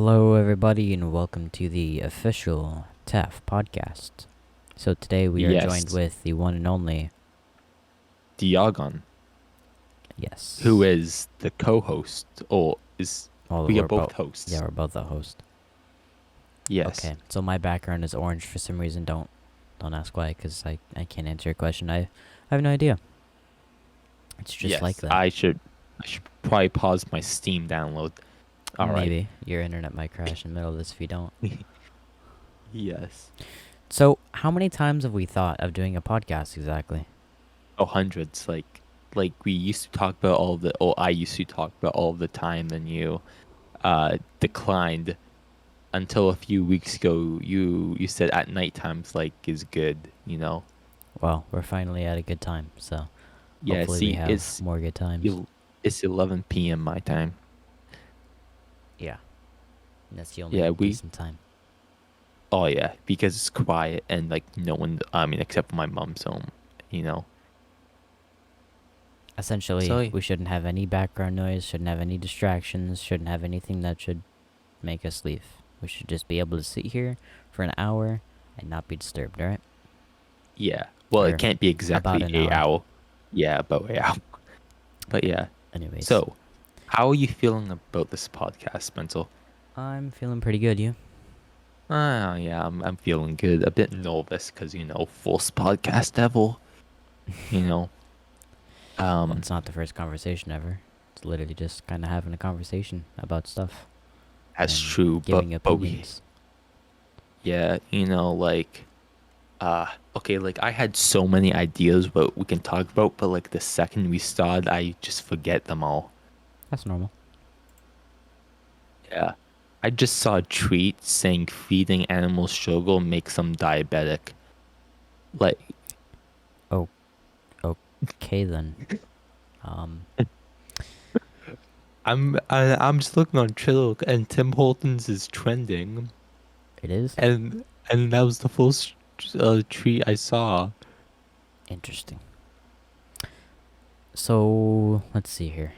Hello, everybody, and welcome to the official TAF podcast. So today we are joined Yes, with the one and only, Diagon, yes. who is the co-host, or is Well, we are we're both both, yeah, hosts. we're both the host. Yes, Okay, so my background is orange for some reason. Don't ask why, because I can't answer your question. I have no idea. It's just like yes. that. I should probably pause my Steam download. All right. Maybe your internet might crash in the middle of this if you don't. Yes. So, how many times have we thought of doing a podcast exactly? Oh, hundreds. Like we used to talk about all the, or I used to talk about all the time. Then you declined until a few weeks ago. You said at night times like is good. Well, we're finally at a good time, so Yeah. hopefully we See, have more good times. it's 11 p.m. my time. Yeah, and that's the Yeah, only we decent time. Oh yeah, because it's quiet and like no one. I mean, except for my mom's home. You know. Essentially, So we shouldn't have any background noise, shouldn't have any distractions, shouldn't have anything that should make us leave. We should just be able to sit here for an hour and not be disturbed, alright? yeah. Well, it Or can't be about exactly an a hour. hour. Yeah, about a hour. But yeah. Anyways, So, how are you feeling about this podcast, Spencer? I'm feeling pretty good, you? Ah, yeah, I'm feeling good. A bit nervous because first podcast ever. You know. Well, Um, it's not the first conversation ever. It's literally just kind of having a conversation about stuff that's and true. giving But we, opinions. yeah, like okay, like I had so many ideas what we can talk about, but like the second we start, I just forget them all. That's normal. Yeah. I just saw a tweet saying feeding animals sugar makes them diabetic. Like, Oh, okay then. Um, I'm just looking on Twitter and Tim Hortons is trending, it is? and that was the first tweet I saw. Interesting. So, let's see here.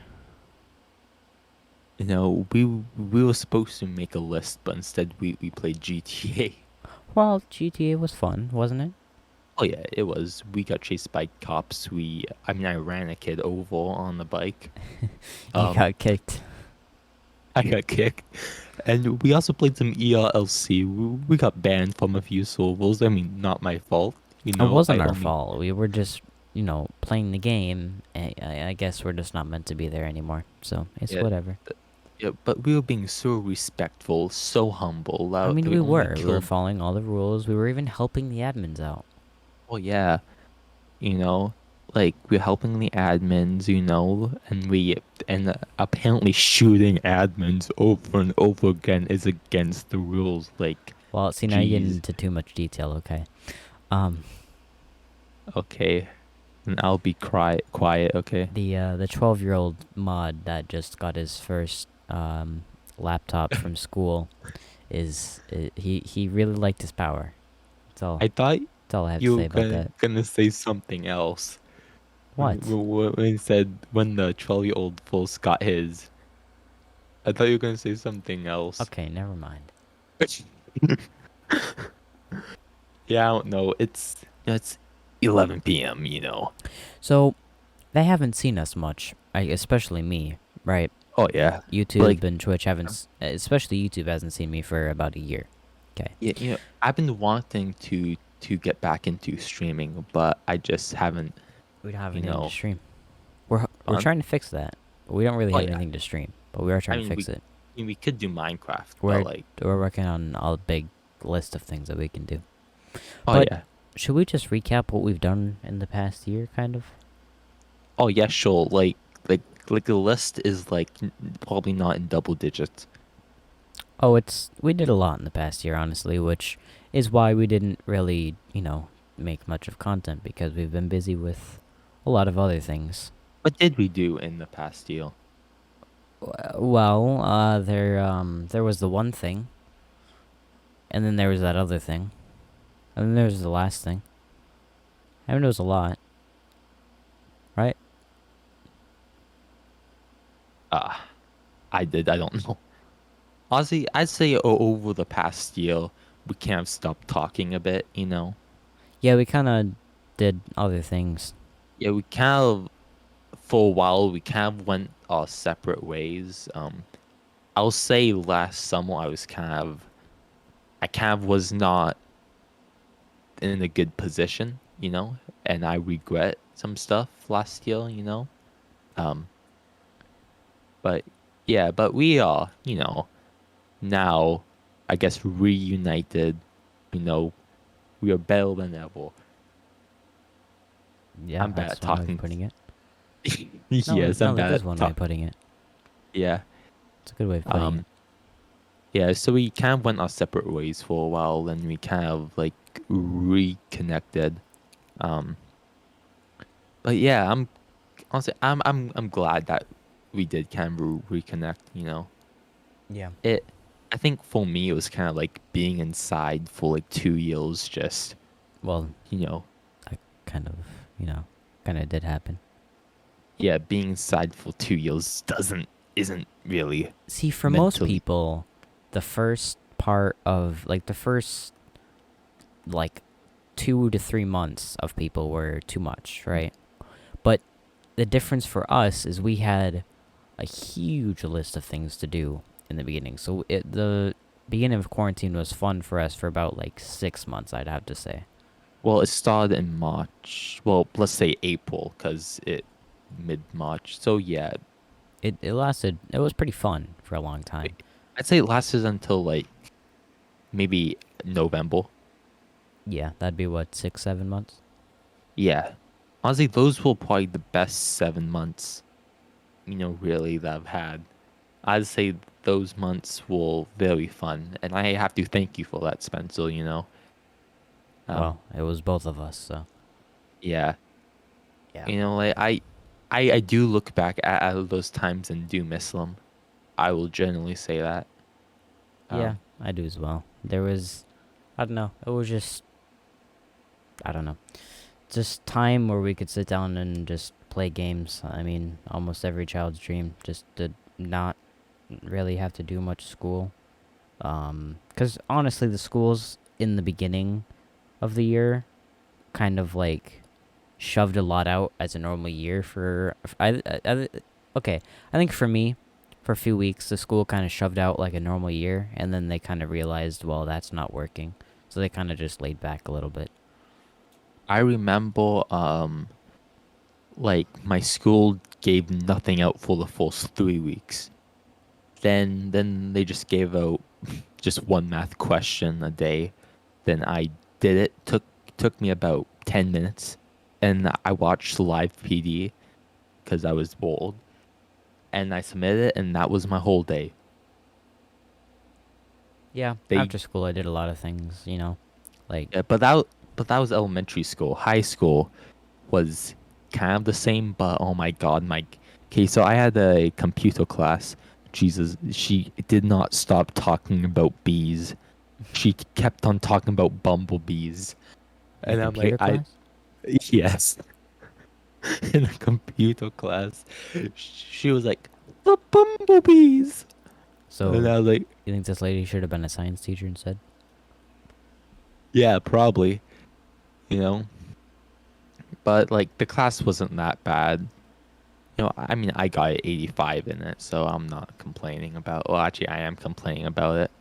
We were supposed to make a list, but instead we played GTA. Well, GTA was fun, wasn't it? Oh yeah, it was. We got chased by cops. I ran a kid over on the bike. You Um, got kicked. I got kicked. And we also played some ERLC. We got banned from a few servers. I mean, not my fault. It wasn't I our only fault. We were just, playing the game. I guess we're just not meant to be there anymore. So it's yeah, whatever. yeah, but we were being so respectful, so humble. I That mean, we we only were. We were killed. following all the rules. We were even helping the admins out. Oh yeah, you know, like we're helping the admins, and apparently shooting admins over and over again is against the rules. Like, Well, see, now you're getting geez, into too much detail, okay? Um, okay, and I'll be quiet, okay. the 12-year-old mod that just got his first laptop from school he really liked his power. That's all. I thought That's all I have to you say were about gonna, that. gonna say something else. What? When you said when the 12-year-old first got his, I thought you were gonna say something else. Okay, never mind. Yeah, I don't know. It's 11 p.m. So, they haven't seen us much, especially me, right? Oh yeah, YouTube like and Twitch haven't, especially YouTube hasn't seen me for about a year. Okay, yeah, I've been wanting to get back into streaming, but I just haven't. we don't have You anything to know, stream. We're fun. trying to fix that. We don't really Oh have yeah, anything to stream, but we are I trying to mean fix it. we could do Minecraft, but We're like, we're working on a big list of things that we can do. oh But yeah, should we just recap what we've done in the past year, kind of? oh yeah, sure. Like the list is like probably not in double digits. Oh, we did a lot in the past year, honestly, which is why we didn't really, make much of content because we've been busy with a lot of other things. What did we do in the past year? Well, there was the one thing, and then there was that other thing, and then there was the last thing. I mean, it was a lot, right? Ah, I did. I don't know. honestly, I'd say over the past year, we kind of stopped talking a bit, you know? Yeah, we kind of did other things. Yeah, we kind of, for a while, we kind of went our separate ways. I'll say last summer I kind of was not in a good position, you know? And I regret some stuff last year, you know? Um, but yeah, but we are, you know, now, I guess, reunited, you know, we are better than ever. Yeah, I'm bad at that's one way of talking. putting it. No, Yes, I'm no, that bad is at one way talk. of putting it. Yeah. It's a good way of putting it. Um, yeah, so we kind of went our separate ways for a while, and we kind of like reconnected. Um, but yeah, I'm glad that we did kind of reconnect, you know. Yeah. It I think for me it was kind of like being inside for like 2 years just, Well, you know, that kind of, you know, kind of did happen. yeah, being inside for 2 years doesn't isn't really See, for most mentally. people, the first part of, like, the first, like, 2 to 3 months of people were too much, right? But the difference for us is we had a huge list of things to do in the beginning. So the beginning of quarantine was fun for us for about like 6 months, I'd have to say. Well, it started in March. Well, let's say April because it mid March. So yeah, It lasted. It was pretty fun for a long time. I'd say it lasted until like maybe November. Yeah, that'd be what, 6, 7 months. Yeah. Honestly, those were probably the best 7 months, you know, really that I've had. I'd say those months were very fun, and I have to thank you for that, Spencer, you know. Um, Well, it was both of us, so yeah. yeah, You know, like I do look back at those times and do miss them. I will generally say that. yeah, Um, I do as well. There was, I don't know, it was just, I don't know, just time where we could sit down and just play games. I mean, almost every child's dream, just to not really have to do much school. Because honestly, the schools in the beginning of the year kind of like shoved a lot out as a normal year for okay. I think for me, for a few weeks, the school kind of shoved out like a normal year, and then they kind of realized, well, that's not working, so they kind of just laid back a little bit. I remember like my school gave nothing out for the first 3 weeks. Then they just gave out just one math question a day. Then I did it. Took me about 10 minutes, and I watched live PD because I was bored, and I submitted it, and that was my whole day. Yeah, They after school, I did a lot of things, like yeah, but that was elementary school. High school was kind of the same, but oh my god, Mike. Okay, so I had a computer class. Jesus, she did not stop talking about bees. She kept on talking about bumblebees. your And I'm like, computer class. yes, in a computer class. She was like, the bumblebees. And So, I was like, you think this lady should have been a science teacher instead? yeah, probably, you know. But like the class wasn't that bad. You know, I mean, I got 85 in it, so I'm not complaining about. Well, actually, I am complaining about it.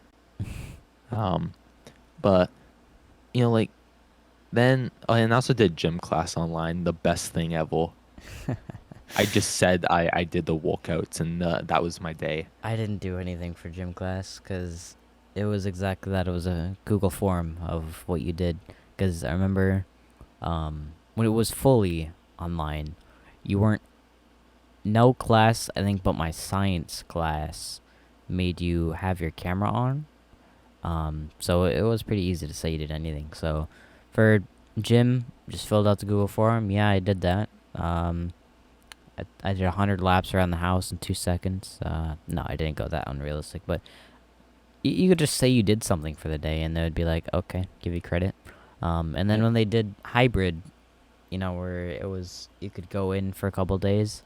Um, but you know, like then, oh, and I also did gym class online. The best thing ever. I just said I did the workouts, and that was my day. I didn't do anything for gym class because it was exactly that. It was a Google form of what you did. Because I remember when it was fully online, you weren't, no class, I think, but my science class made you have your camera on. So it was pretty easy to say you did anything. So for gym, just filled out the Google form. Yeah, I did that. I did 100 laps around the house in 2 seconds. No, I didn't go that unrealistic, but you could just say you did something for the day, and they would be like, okay, give you credit. And then Yeah. when they did hybrid, where it was you could go in for a couple days,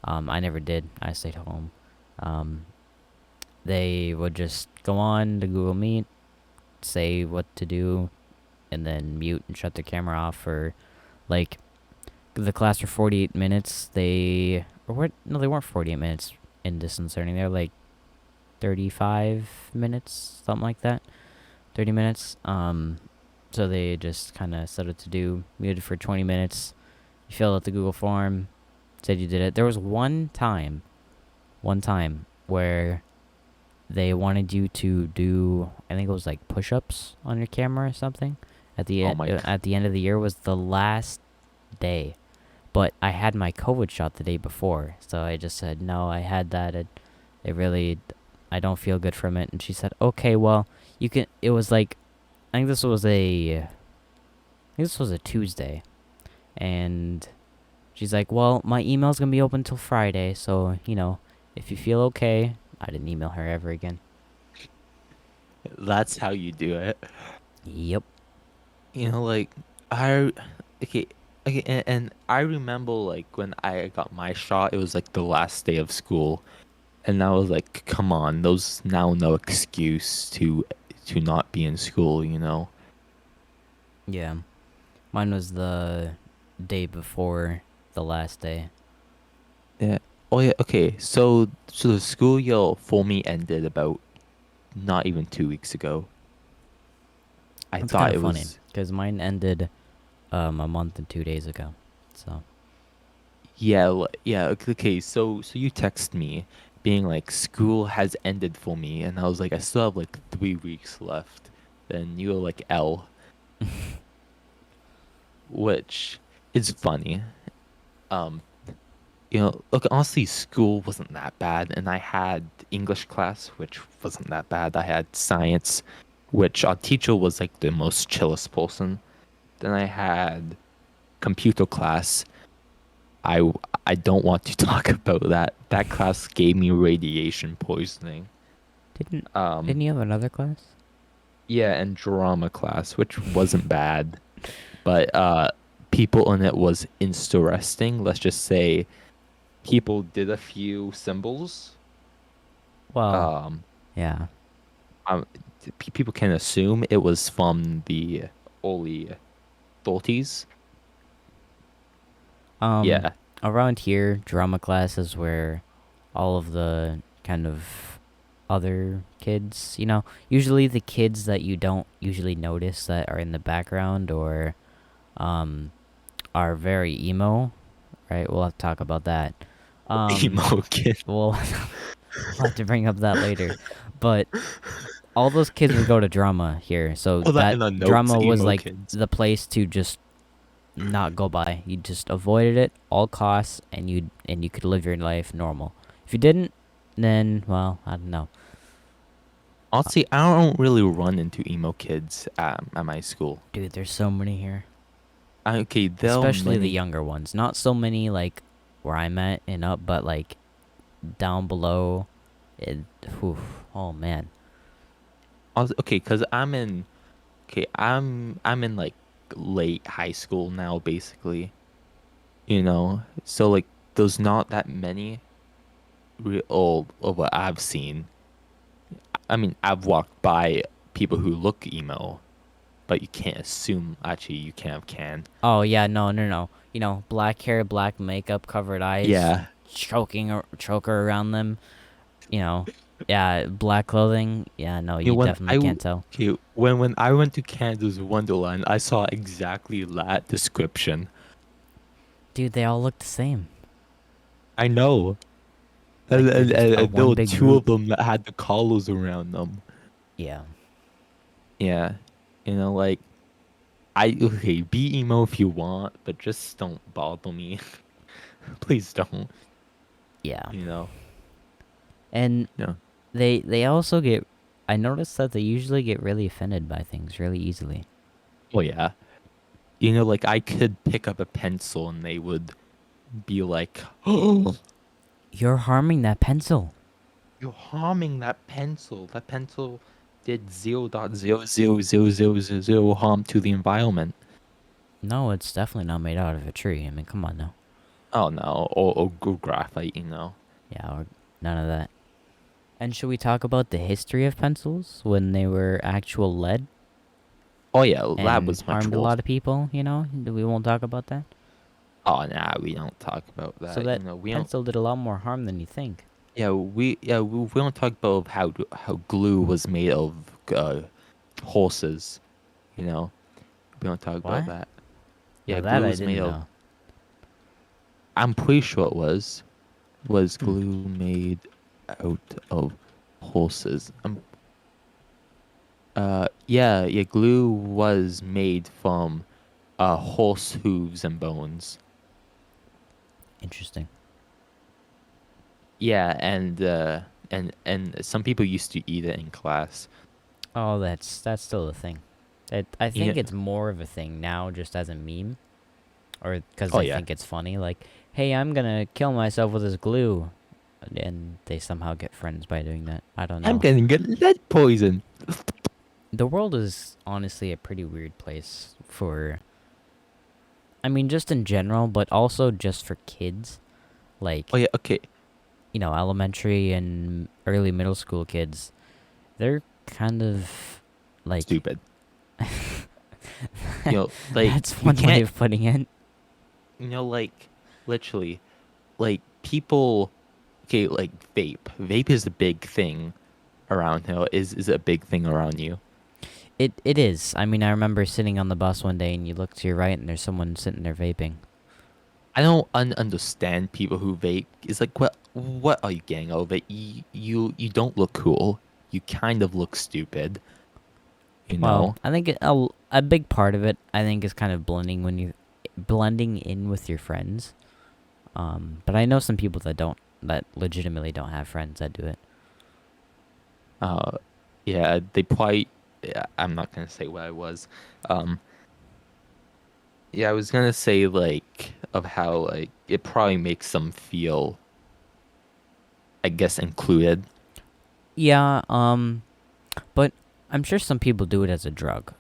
I never did. I stayed home. Um, they would just go on the Google Meet, say what to do, and then mute and shut the camera off for like the class for 48 minutes. They or what? No, they weren't 48 minutes in distance learning. They're like 35 minutes, something like that. 30 minutes. So they just kind of set it to do, muted for 20 minutes. You filled out the Google form, said you did it. There was one time where they wanted you to do, I think it was like push-ups on your camera or something. Oh my god. At the end of the year was the last day, but I had my COVID shot the day before, so I just said no. I had that. It really, I don't feel good from it. And she said, okay, well, you can. It was like, I think this was a Tuesday, and she's like, well, my email's gonna be open till Friday, so if you feel okay. I didn't email her ever again. That's how you do it. Yep. Like I okay, okay, and I remember like when I got my shot, it was like the last day of school, and I was like, come on, those now no excuse to not be in school. Yeah. Mine was the day before the last day. Yeah. Oh yeah. Okay. So the school year for me ended about not even 2 weeks ago. I That's kind thought of it funny was. because mine ended a month and 2 days ago. So Yeah, yeah. Okay. So you text me being like school has ended for me, and I was like, I still have like 3 weeks left. Then you were like L, which is funny. Um, look, honestly, school wasn't that bad, and I had English class, which wasn't that bad. I had science, which our teacher was like the most chillest person. Then I had computer class. I I don't want to talk about that. That class gave me radiation poisoning. didn't Um, didn't you have another class? yeah, and drama class, which wasn't bad, but people in it was interesting. Let's just say people did a few symbols. Well, Um, yeah. um people can assume it was from the early 40s. Um, Yeah. Around here, drama class is where all of the kind of other kids, usually the kids that you don't usually notice that are in the background or um are very emo, right? We'll have to talk about that. Um, Emo kid. we'll we'll have to bring up that later. But all those kids would go to drama here, so Put that that in the notes, drama was emo like kids. the place to just not go by. You just avoided it all costs, and you could live your life normal. If you didn't, then well, I don't know. Honestly, I don't really run into emo kids at my school. Dude, there's so many here, Okay, there are especially the many. younger ones. Not so many like where I'm at and up, but like down below. It, whew, oh man. Okay, because I'm in. Okay, I'm in like late high school now, basically. So like there's not that many real of what I've seen. I mean, I've walked by people who look emo, but you can't assume. Actually, you can. Oh yeah, no, no, no. Black hair, black makeup, covered eyes, Yeah. choker around them. You know, yeah, black clothing. Yeah, no, You you know, definitely can't tell. okay, when I went to Canada's Wonderland, I saw exactly that description. Dude, they all look the same. I know. And, Like they're and, just and, a and there one were big two of group. them that had the collars around them. Yeah. Yeah. Like okay, be emo if you want, but just don't bother me. Please don't. Yeah. You know. And No. they also get. I noticed that they usually get really offended by things really easily. Oh yeah. Like I could pick up a pencil and they would be like, "Oh, You're harming that pencil. you're harming that pencil. That pencil did 0.0000000 harm to the environment." No, it's definitely not made out of a tree. I mean, come on now. Oh no, or graphite. Yeah, or none of that. And should we talk about the history of pencils when they were actual lead Oh yeah, that and was much harmed a worse. lot of people? We won't talk about that. Oh nah, we don't talk about So that. that We don't. pencil did a lot more harm than you think. We don't talk about how glue was made of horses. You know, we don't talk about What? that. Yeah, No, that glue I was made didn't of. know. I'm pretty sure it was Hmm. glue made out of horses. Yeah, glue was made from horse hooves and bones. Interesting. Yeah, and some people used to eat it in class. Oh, that's still a thing. I Yeah. think it's more of a thing now, just as a meme, or because Oh they yeah. think it's funny. Like, hey, I'm gonna kill myself with this glue, and they somehow get friends by doing that. I don't I'm know. gonna get lead poison. The world is honestly a pretty weird place for. I mean, just in general, but also just for kids. Oh Like, yeah, okay. elementary and early middle school kids. They're kind of like. Stupid. Like That's you one way can't. of putting it. Like literally, like people. Okay, like vape. Vape is a big thing around here. Is it a big thing around you? It is. I mean, I remember sitting on the bus one day and you look to your right and there's someone sitting there vaping. I don't understand people who vape. It's like, what are you getting out of it? You don't look cool. You kind of look stupid. You Well, know. I think a big part of it, I think, is kind of blending in with your friends. But I know some people that legitimately don't have friends that do it. Uh, yeah, they probably. Yeah, I'm not gonna say what I was. Um, yeah, I was gonna say like of how like it probably makes them feel, I guess, included. Yeah, but I'm sure some people do it as a drug.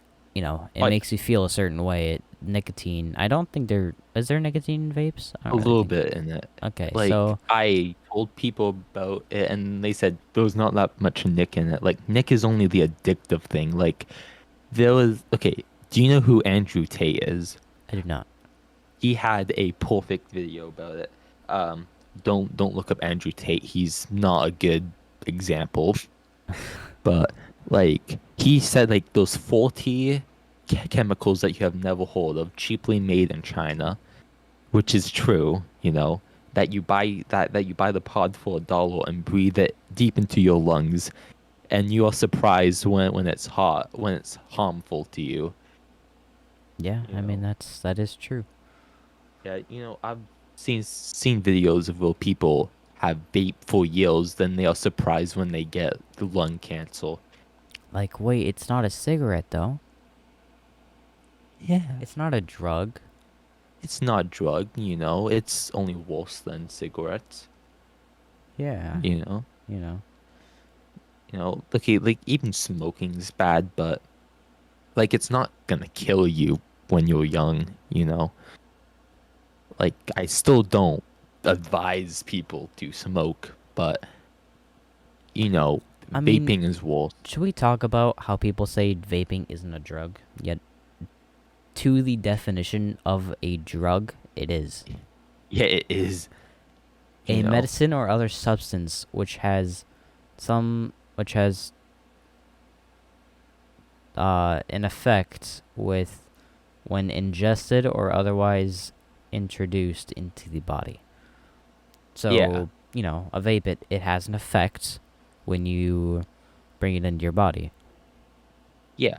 It Like makes you feel a certain way. Nicotine. I don't think is there nicotine in vapes? I a don't really little think so. bit in it. Okay, Like so I told people about it, and they said there was not that much Nick in it. Like Nick is only the addictive thing. Like there was. Okay, do you know who Andrew Tate is? I do not. He had a perfect video about it. Um, don't look up Andrew Tate. He's not a good example. But like he said, like those 40 chemicals that you have never heard of, cheaply made in China, which is true. That you buy the pod for $1 and breathe it deep into your lungs, and you are surprised when it's hot, when it's harmful to you. Yeah, You I mean know. that is true. Yeah, I've seen videos of where people have vape for years, then they are surprised when they get the lung cancer. Like, wait, it's not a cigarette though. Yeah. It's not a drug. It's not a drug. It's only worse than cigarettes, Yeah, you know. you know. Okay, like even smoking's bad, but like it's not gonna kill you when you're young. Like I still don't advise people to smoke, but you know, I mean, vaping is worse. should we talk about how people say vaping isn't a drug, yet to the definition of a drug, it is Yeah, it is, you a know. medicine or other substance which has an effect with when ingested or otherwise introduced into the body. Yeah. So, a vape it has an effect when you bring it into your body. Yeah.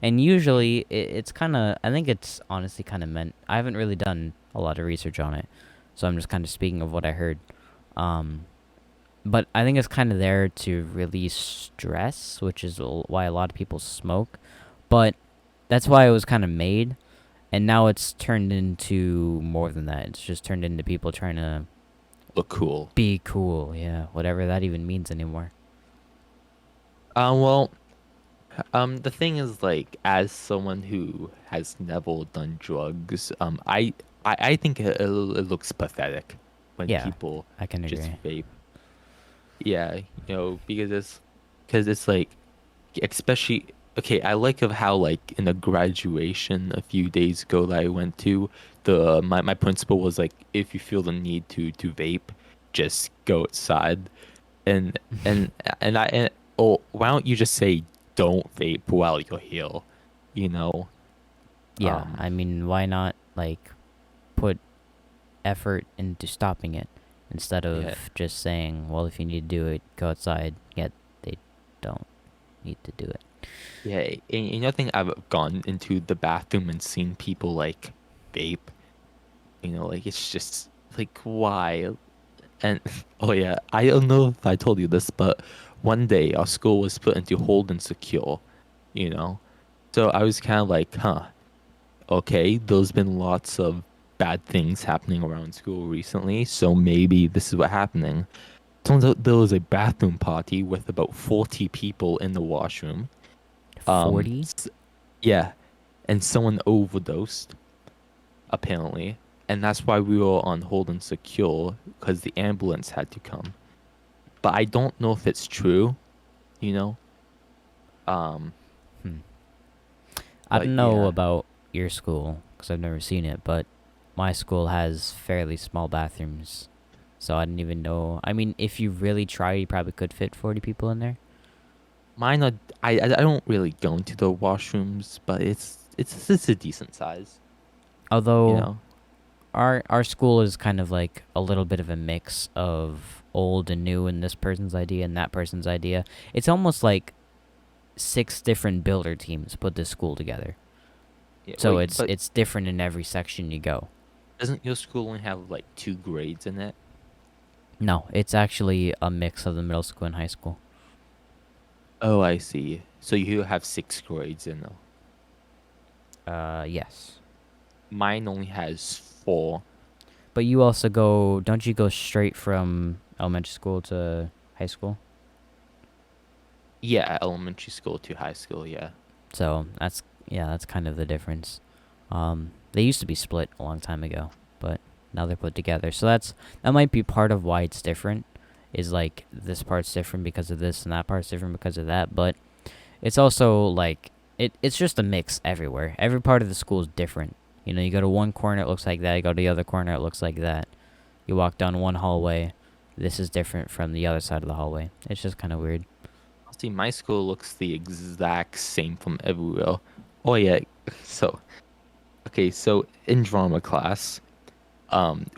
And usually it's kind of I think it's honestly kind of meant I haven't really done a lot of research on it. So I'm just kind of speaking of what I heard. Um but I think it's kind of there to release stress, which is why a lot of people smoke. But that's why it was kind of made, and now it's turned into more than that. It's just turned into people trying to Look cool. be cool, yeah, whatever that even means anymore. Well, the thing is, like, as someone who has never done drugs, I think it looks pathetic when Yeah, people I can just agree. vape. yeah, because it's like, especially, okay, I like of how like in a graduation a few days ago that I went to, the my principal was like, if you feel the need to vape, just go outside. And and oh, why don't you just say don't vape while you're here, you know? Yeah, Um, I mean, why not like put effort into stopping it instead yeah, of just saying, well, if you need to do it, go outside. Yet they don't need to do it. yeah. And another thing, I've gone into the bathroom and seen people like vape. Like it's just like why? And oh yeah, I don't know if I told you this, but one day our school was put into hold and secure, you know. So I was kind of like, huh, okay, there's been lots of bad things happening around school recently, so maybe this is what happening. Turns out there was a bathroom party with about 40 people in the washroom. Um, 40? s- yeah, and someone overdosed, apparently. And that's why we were on hold and secure, because the ambulance had to come. But I don't know if it's true, you know? Um, Hmm. I but don't know yeah, about your school because I've never seen it, but my school has fairly small bathrooms. So I didn't even know. I mean, if you really try, you probably could fit 40 people in there. mine are, I don't really go into the washrooms, but it's a decent size, you Although know? our school is kind of like a little bit of a mix of old and new and this person's idea and that person's idea. It's almost like six different builder teams put this school together. Yeah, So wait, it's but it's different in every section you go. doesn't your school only have like two grades in it? No, it's actually a mix of the middle school and high school. Oh, I see. So you have six grades in it. Yes. Mine only has four. But you also go, don't you go straight from elementary school to high school? Yeah, elementary school to high school, yeah. So yeah, that's kind of the difference. They used to be split a long time ago, but now they're put together. So that might be part of why it's different. Is like this part's different because of this and that part's different because of that. But it's also like it's just a mix everywhere. Every part of the school is different. You know, you go to one corner, it looks like that. You go to the other corner, it looks like that. You walk down one hallway, this is different from the other side of the hallway. It's just kind of weird. See, my school looks the exact same from everywhere. Oh yeah, so okay, so in drama class,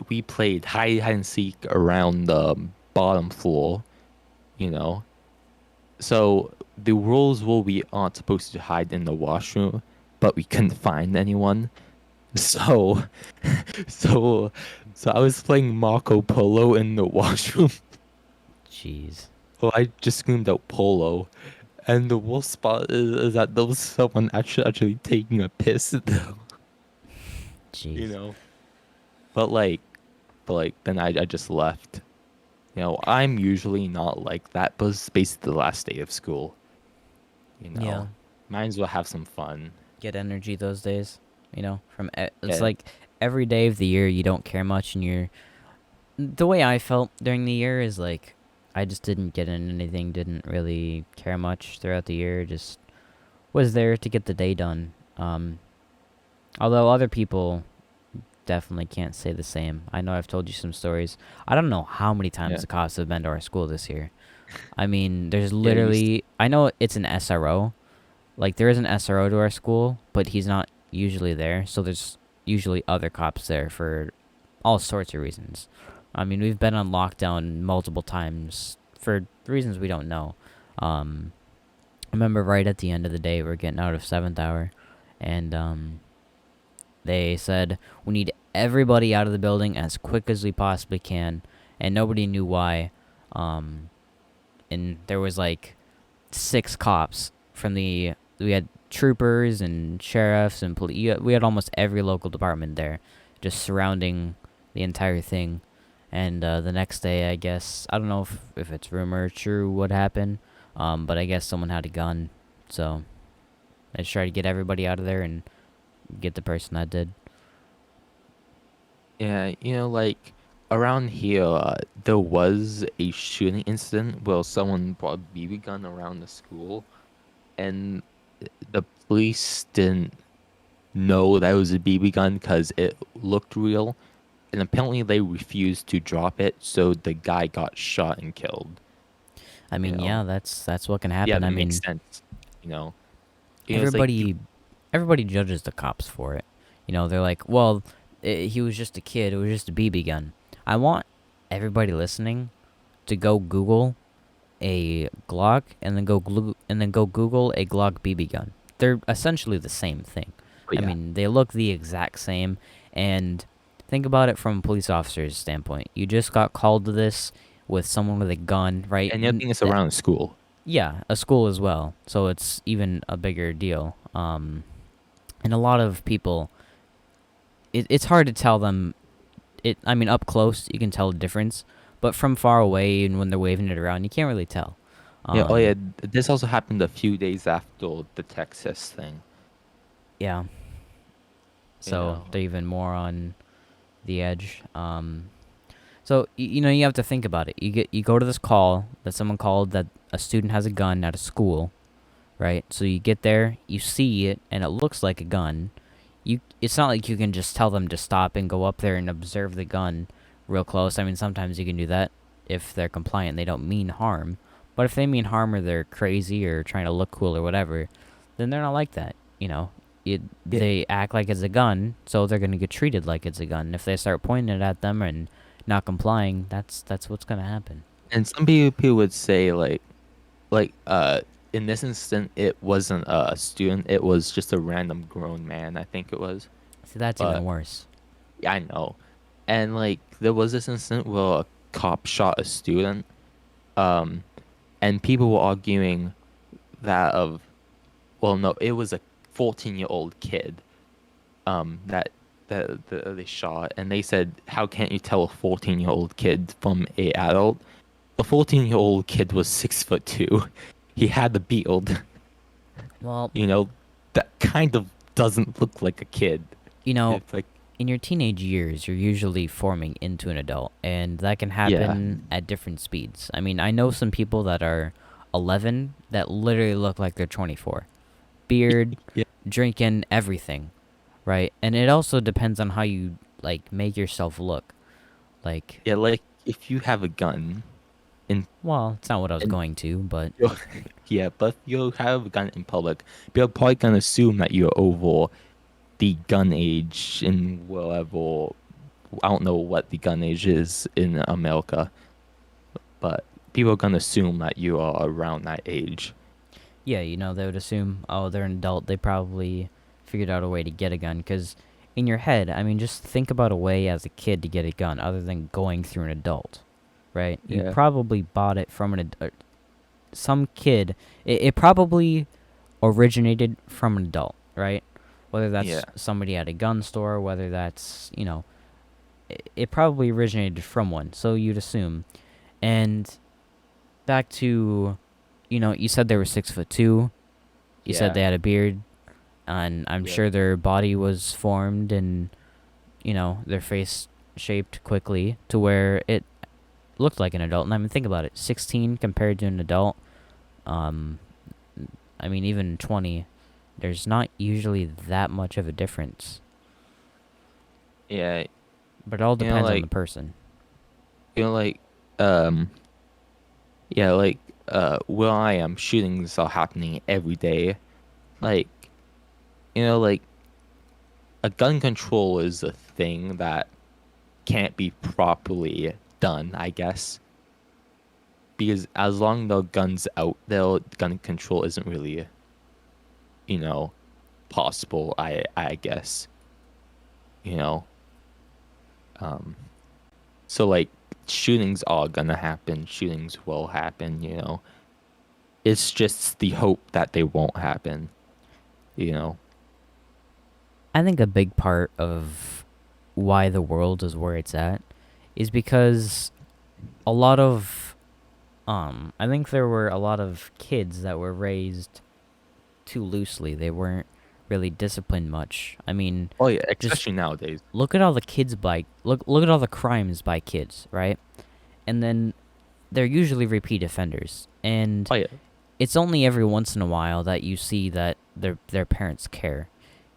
we played hide and seek around the bottom floor, you know. So the rules were we aren't supposed to hide in the washroom, but we couldn't find anyone. So, so, so I was playing Marco Polo in the washroom. Jeez. Well, I just screamed out Polo, and the worst spot is that there was someone actually taking a piss, though, you Jeez. know. But like, then I just left. I'm usually not like that, but it's basically the last day of school. You Yeah. know, might as well have some fun. Get energy those days. You know, it's Yeah, like every day of the year you don't care much, and you're the way I felt during the year is like I just didn't get in anything, didn't really care much throughout the year, just was there to get the day done. Although other people definitely can't say the same. I know I've told you some stories. I don't know how many times yeah, the cops have been to our school this year. I mean, there's yeah. You used literally I know it's an SRO. Like there is an SRO to our school, but he's not usually there. So there's usually other cops there for all sorts of reasons. I mean, we've been on lockdown multiple times for reasons we don't know. Um, I remember right at the end of the day, we're getting out of seventh hour, and they said we need everybody out of the building as quick as we possibly can, and nobody knew why. Um, and there was like six cops from the we had troopers and sheriffs and police. We had almost every local department there, just surrounding the entire thing. And the next day, I guess I don't know if it's rumor or true what happened, but I guess someone had a gun, so I just tried to get everybody out of there and get the person that did. Yeah, like. around here, there was a shooting incident where someone brought a BB gun around the school, and the police didn't know that it was a BB gun because it looked real, and apparently they refused to drop it, so the guy got shot and killed. I You mean, know, yeah, that's what can yeah, happen. that I makes mean, sense. You know, it's like you, everybody everybody judges the cops for it. They're like, well, he was just a kid. It was just a BB gun. I want everybody listening to go Google a Glock and then go Google a Glock BB gun. They're essentially the same thing. but I yeah. mean, they look the exact same. And think about it from a police officer's standpoint. You just got called to this with someone with a gun, right? And the other thing is around the school. Yeah, a school as well. So it's even a bigger deal. And a lot of people, it's hard to tell them. I mean, up close you can tell the difference, but from far away and when they're waving it around, you can't really tell. Yeah. Oh yeah. Um, This also happened a few days after the Texas thing. yeah. You So know. they're even more on the edge. So you have to think about it. You go to this call that someone called that a student has a gun at a school, right? So you get there, you see it, and it looks like a gun. It's not like you can just tell them to stop and go up there and observe the gun real close. I mean, sometimes you can do that if they're compliant. They don't mean harm. But if they mean harm or they're crazy or trying to look cool or whatever, then they're not like that. Yeah. They act like it's a gun, so they're gonna get treated like it's a gun. If they start pointing it at them and not complying, that's what's gonna happen. And some people would say like in this instant it wasn't a student, it was just a random grown man, I think it was. See, that's even But worse. yeah, I know. And like there was this incident where a cop shot a student, um, and people were arguing that of well no, it was a 14-year-old kid that they shot, and they said, how can't you tell a 14-year-old kid from a adult? The 14-year-old kid was 6'2". He had the build. Well, You know, that kind of doesn't look like a kid. you know, It's like, in your teenage years, you're usually forming into an adult, and that can yeah, happen at different speeds. I mean, I know some people that are 11 that literally look like they're 24. Beard, yeah, drinking, everything, right? And it also depends on how you like make yourself look. Like, yeah. Like if you have a gun in, well, it's not what I was in going to, but your, yeah, but if you have a gun in public, people are probably gonna assume that you're over the gun age in whatever. I don't know what the gun age is in America, but people are gonna assume that you are around that age. yeah, they would assume, oh, they're an adult. They probably figured out a way to get a gun. Because in your head, I mean, just think about a way as a kid to get a gun other than going through an adult, right? You Yeah, probably bought it from some kid. It probably originated from an adult, right? Whether yeah. that's somebody at a gun store, whether that's, it probably originated from one. So you'd assume. And back to, you said they were 6'2". You said Yeah. they had a beard, and I'm Yep. sure their body was formed and their face shaped quickly to where it looked like an adult. And I mean, think about it: 16 compared to an adult. Um, I mean, even 20. There's not usually that much of a difference, Yeah. but it all You know, depends on the like person. you know, like um, yeah, like where I am, shootings are happening every day. Like like a gun control is a thing that can't be properly done, I guess. Because as long the guns out there, gun control isn't really, you know, possible. I guess. You know. Um. So like shootings are gonna happen. Shootings will happen. It's just the hope that they won't happen. You know. I think a big part of why the world is where it's at is because a lot of I think there were a lot of kids that were raised too loosely. They weren't really disciplined much. I mean, Oh yeah, just especially nowadays. look at all the kids by look at all the crimes by kids, right? And then they're usually repeat offenders. And Oh yeah, it's only every once in a while that you see that their parents care.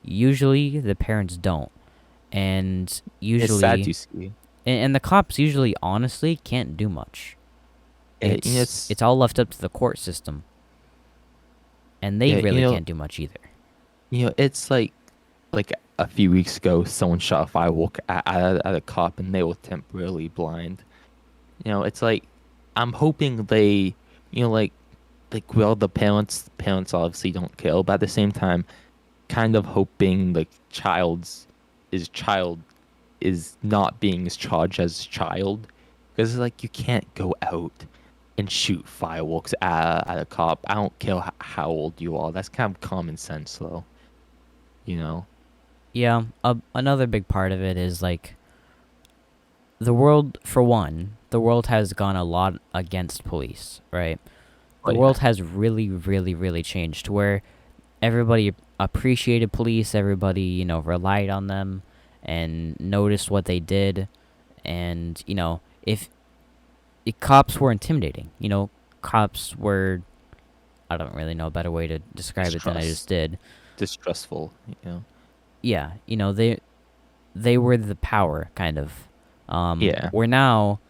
Usually the parents don't. And it's sad usually to see. and the cops usually honestly can't do much. It's all left up to the court system. And they yeah, really can't do much either. it's like a few weeks ago, someone shot a firework at a cop, and they were temporarily blind. It's like I'm hoping they, well, the parents obviously don't care, but at the same time, kind of hoping the child is not being as charged as child, because like you can't go out and shoot fireworks at a cop. I don't care how old you are. That's kind of common sense, though. You know. Yeah, another big part of it is like the world, for one, the world has gone a lot against police, right? Oh The yeah. world has really, really, really changed to where everybody appreciated police, everybody, relied on them and noticed what they did. And, if cops were intimidating, cops were, I don't really know a better way to describe it than I just Distrust, did. distrustful. Yeah, they were the power, kind of. Yeah. Where now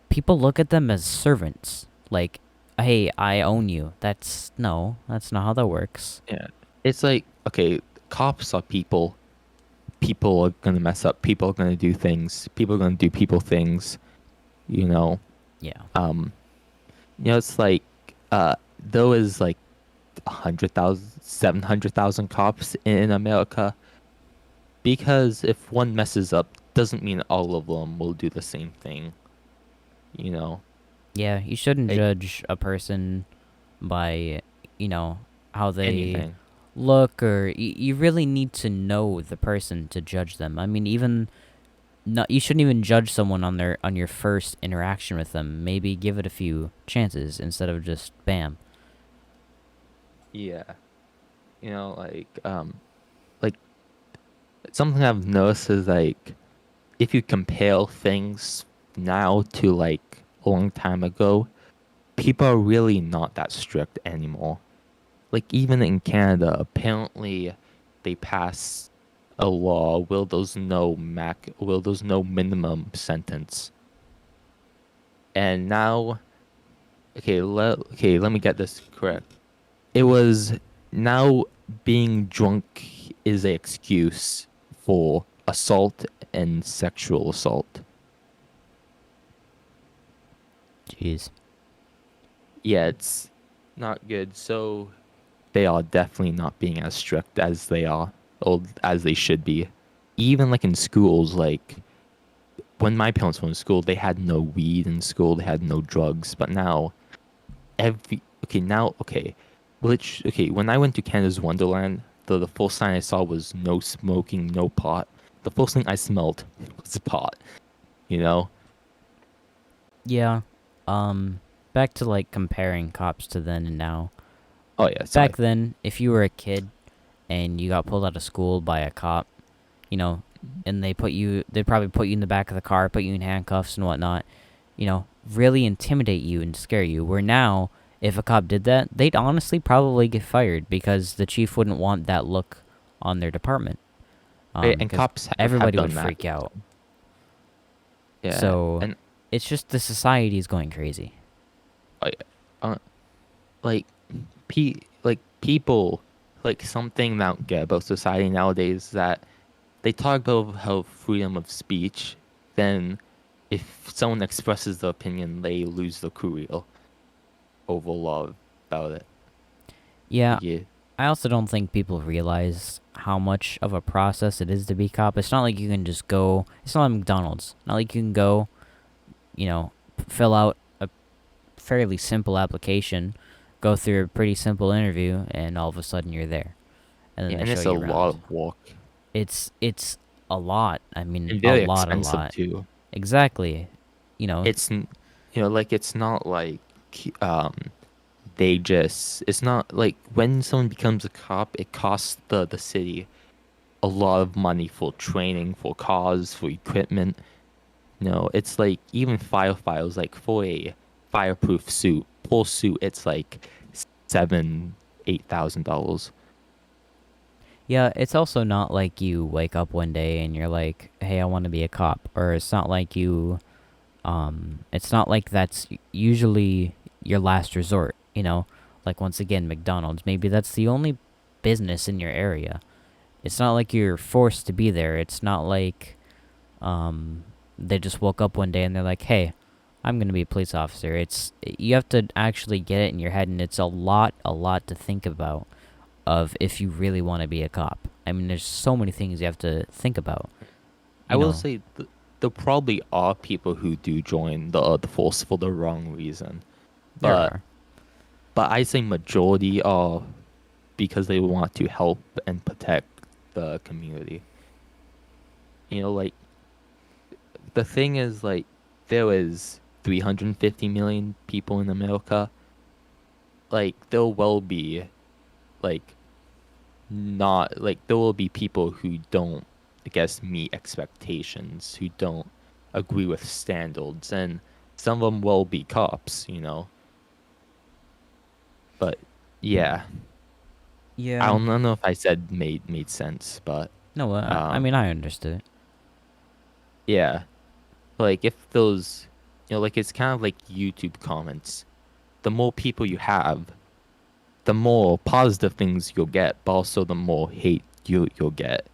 people look at them as servants. Like, hey, I own you. That's that's not how that works. Yeah. It's like, okay, cops are people. People are gonna mess up. People are gonna do things. People are gonna do people things. You know. Yeah. Um. It's like, there is like 100,000, 700,000 cops in America. Because if one messes up, doesn't mean all of them will do the same thing. You know. Yeah, you shouldn't Like judge a person by, how they anything. look, or you really need to know the person to judge them. I mean, even not, you shouldn't even judge someone on your first interaction with them. Maybe give it a few chances instead of just bam. Yeah. Like something I've noticed is like if you compare things now to like a long time ago, people are really not that strict anymore. Like even in Canada, apparently they pass a law will there's no minimum sentence. And now, let me get this correct. It was now being drunk is an excuse for assault and sexual assault. Jeez. Yeah, it's not good. So they are definitely not being as strict as they are, or as they should be. Even like in schools, like when my parents were in school, they had no weed in school, they had no drugs. But now, when I went to Canada's Wonderland, the first sign I saw was no smoking, no pot. The first thing I smelled was pot. You know? Yeah. Back to like comparing cops to then and now. Oh yeah, sorry. Back then, if you were a kid and you got pulled out of school by a cop, and they'd probably put you in the back of the car, put you in handcuffs and whatnot, really intimidate you and scare you. Where now, if a cop did that, they'd honestly probably get fired because the chief wouldn't want that look on their department. And Because cops have everybody would done that. freak out. Yeah, So and it's just the society is going crazy. uh, uh, like people, like something that I don't get about society nowadays is that they talk about how freedom of speech, then if someone expresses their opinion, they lose their career over law about it. Yeah, Like, yeah, I also don't think people realize how much of a process it is to be cop. It's not like you can just go. It's not like McDonald's. Not like you can go, fill out a fairly simple application, go through a pretty simple interview, and all of a sudden you're there, and then yeah, they and show it's a you lot around. of work It's a lot. I mean, and a very lot, a expensive lot. too. Exactly. You know, It's like it's not like um they just it's not like when someone becomes a cop, it costs the city a lot of money for training, for cars, for equipment. No, it's like even files like for a fireproof suit, full suit, it's like seven, $8,000. Yeah, it's also not like you wake up one day and you're like, "Hey, I want to be a cop," or it's not like it's not like that's usually your last resort. Like once again, McDonald's. Maybe that's the only business in your area. It's not like you're forced to be there. It's not like um, they just woke up one day and they're like, "Hey, I'm gonna be a police officer." You have to actually get it in your head, and it's a lot to think about. Of if you really want to be a cop. I mean, there's so many things you have to think about. I You will know, say there probably are people who do join the force for the wrong reason, there but are. I say majority are because they want to help and protect the community. Like the thing is like there is 350 million people in America. Like there will be like not like there will be people who don't, I guess, meet expectations, who don't agree with standards, and some of them will be cops. But yeah, I Yeah. don't know if I said made sense, but No, I um mean, I understood it. yeah, like if those, like it's kind of like YouTube comments. The more people you have, the more positive things you'll get, but also the more hate you'll get.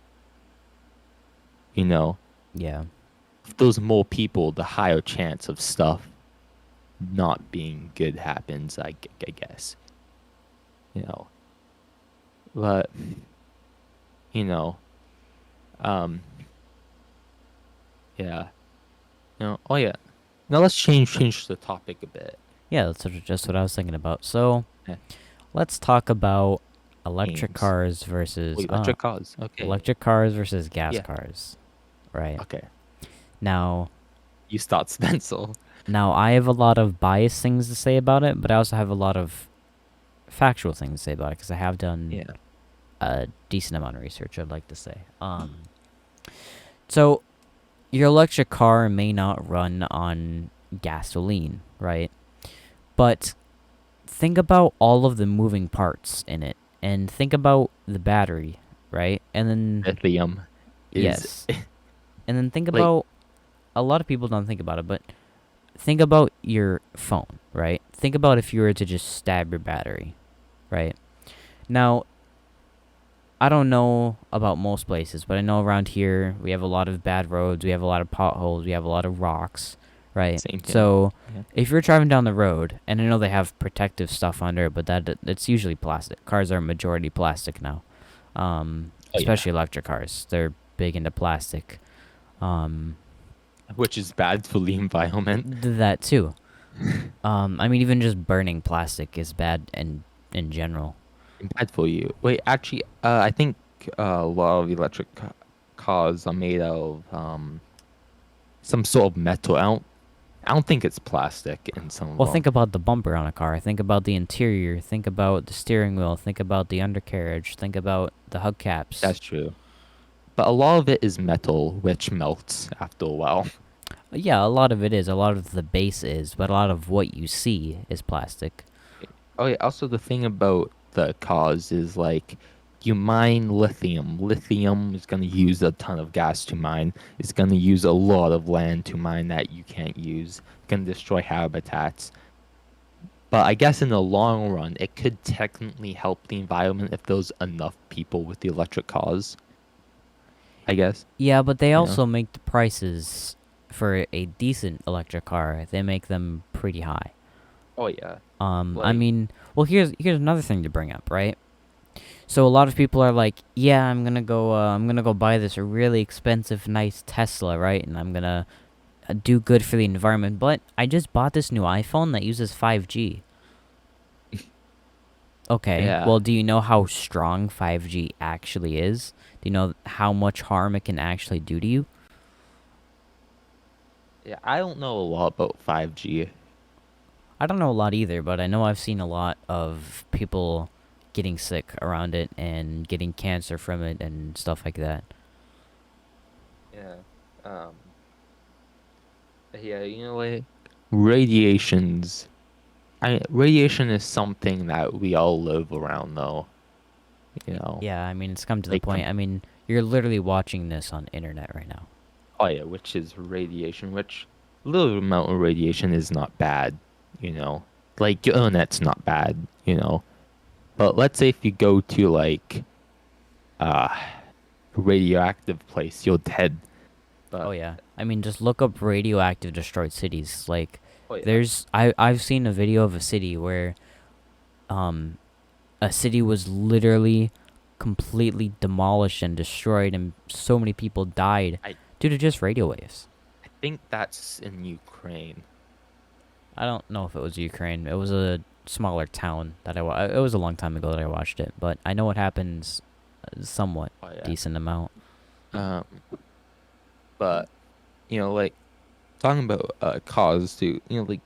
You know, Yeah. if there's more people, the higher chance of stuff not being good happens. I guess. You know, but you know, um, yeah. Oh yeah. Now let's change the topic a bit. Yeah, that's just what I was thinking about. So, Eh, let's talk about electric Games. cars Oh, versus electric cars. Okay. electric cars versus gas Yeah. cars. Right. Okay. Now, You start, Spencer. I have a lot of biased things to say about it, but I also have a lot of factual things to say about it because I have done Yeah. a decent amount of research, I'd like to say. So your electric car may not run on gasoline, right? But think about all of the moving parts in it and think about the battery, right? And then Lithium is yes. And then think like about a lot of people don't think about it, but think about your phone, right? Think about if you were to just stab your battery, right? Now, I don't know about most places, but I know around here we have a lot of bad roads, we have a lot of potholes, we have a lot of rocks, right? same here. So, Yeah. if you're driving down the road, and I know they have protective stuff under it, but it's usually plastic. Cars are majority plastic now, Oh yeah. especially electric cars. They're big into plastic. Um, Which is bad for the environment. that too. I mean, even just burning plastic is bad in general. Bad for you. Wait, actually, I think a lot of electric cars are made out of some sort of metal. I don't think it's plastic in some of Well, think them. about the bumper on a car. Think about the interior. Think about the steering wheel. Think about the undercarriage. Think about the hubcaps. That's true. But a lot of it is metal, which melts after a while. Yeah, a lot of it is. A lot of the base is, but a lot of what you see is plastic. Oh yeah, also the thing about the cars is like you mine lithium. Lithium is gonna use a ton of gas to mine. It's gonna use a lot of land to mine that you can't use. It's gonna destroy habitats. But I guess in the long run, it could technically help the environment if there's enough people with the electric cars. I guess. Yeah, but they You know? also make the prices for a decent electric car. They make them pretty high. Oh yeah. I Like mean, well, here's another thing to bring up, right? So a lot of people are like, "Yeah, I'm gonna go buy this really expensive, nice Tesla, right? And I'm gonna do good for the environment." But I just bought this new iPhone that uses 5G. Okay, yeah. well, do you know how strong 5G actually is? Do you know how much harm it can actually do to you? Yeah, I don't know a lot about 5G. I don't know a lot either, but I know I've seen a lot of people getting sick around it and getting cancer from it and stuff like that. Yeah. Um. Yeah. Like radiations. Radiation is something that we all live around, though. You know, Yeah, I mean, it's come to the like point. I mean, you're literally watching this on internet right now. oh yeah, which is radiation, which little amount of radiation is not bad. You know, like your internet's not bad. But let's say if you go to like uh a radioactive place, you're dead. Oh But yeah. I mean, just look up radioactive destroyed cities. Like, oh yeah, I've seen a video of a city where um a city was literally completely demolished and destroyed, and so many people died I due to just radio waves. I think that's in Ukraine. I don't know if it was Ukraine. It was a smaller town that it was a long time ago that I watched it, but I know it happens somewhat Oh yeah. decent amount. Um, but like talking about cars too. Like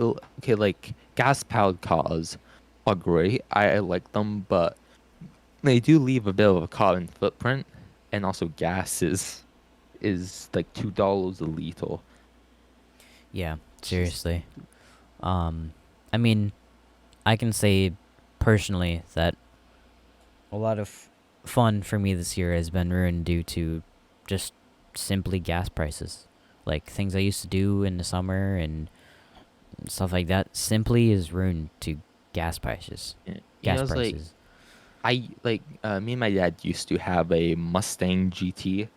okay, like gas powered cars are great. I like them, but they do leave a bit of a carbon footprint, and also gas is like $2 a liter. Yeah, It's just seriously. Um, I mean, I can say personally that a lot of fun for me this year has been ruined due to just simply gas prices. Like things I used to do in the summer and stuff like that simply is ruined to gas prices. yeah. Gas It's like prices. me and my dad used to have a Mustang GT,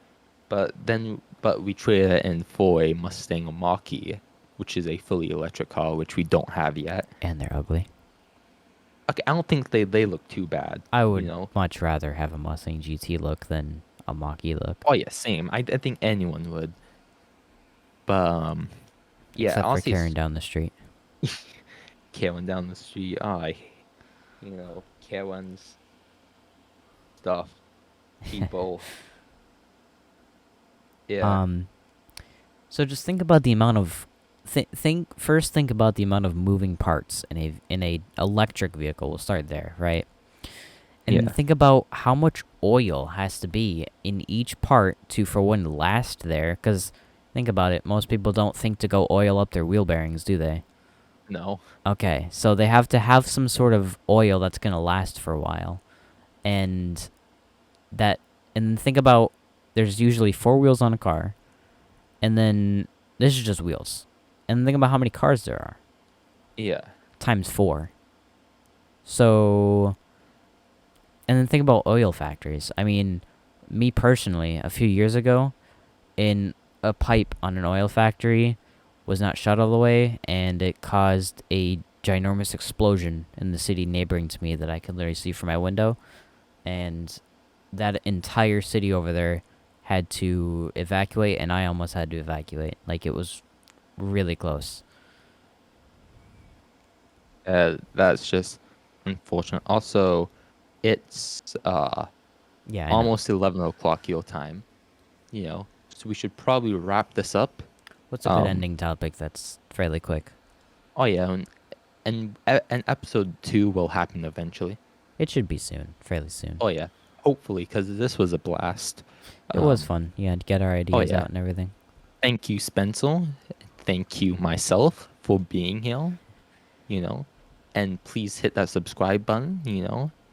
but we traded it in for a Mustang Mach-E, which is a fully electric car, which we don't have yet. And they're ugly. Okay, I don't think they look too bad, I you would know. much rather have a Mustang GT look than a Mach-E look. Oh yeah, same. I think anyone would. But yeah, Except for honestly, carrying down the street. Karen down the street, Karen's stuff, people. Yeah, Um, so just think about the amount of think about the amount of moving parts in a electric vehicle. We'll start there, right? And yeah, think about how much oil has to be in each part to for one last there. Because think about it, most people don't think to go oil up their wheel bearings, do they? no, Okay, so they have to have some sort of oil that's gonna last for a while, and that and think about there's usually four wheels on a car, and then this is just wheels, and think about how many cars there are yeah, times four. So and then think about oil factories. I mean, me personally, a few years ago, in a pipe on an oil factory was not shut all the way, and it caused a ginormous explosion in the city neighboring to me that I could literally see from my window. And that entire city over there had to evacuate, and I almost had to evacuate. Like, it was really close. that's just unfortunate. Also, it's Yeah, I know. almost 11 o'clock your time. So we should probably wrap this up. What's a good Um, ending topic that's fairly quick? oh yeah, and episode 2 will happen eventually. It should be soon, fairly soon. Oh yeah, hopefully, because this was a blast. It was Um, fun, yeah, to get our oh ideas yeah, out and everything. thank you, Spencer. Thank you, myself, for being here. You know, and please hit that subscribe button.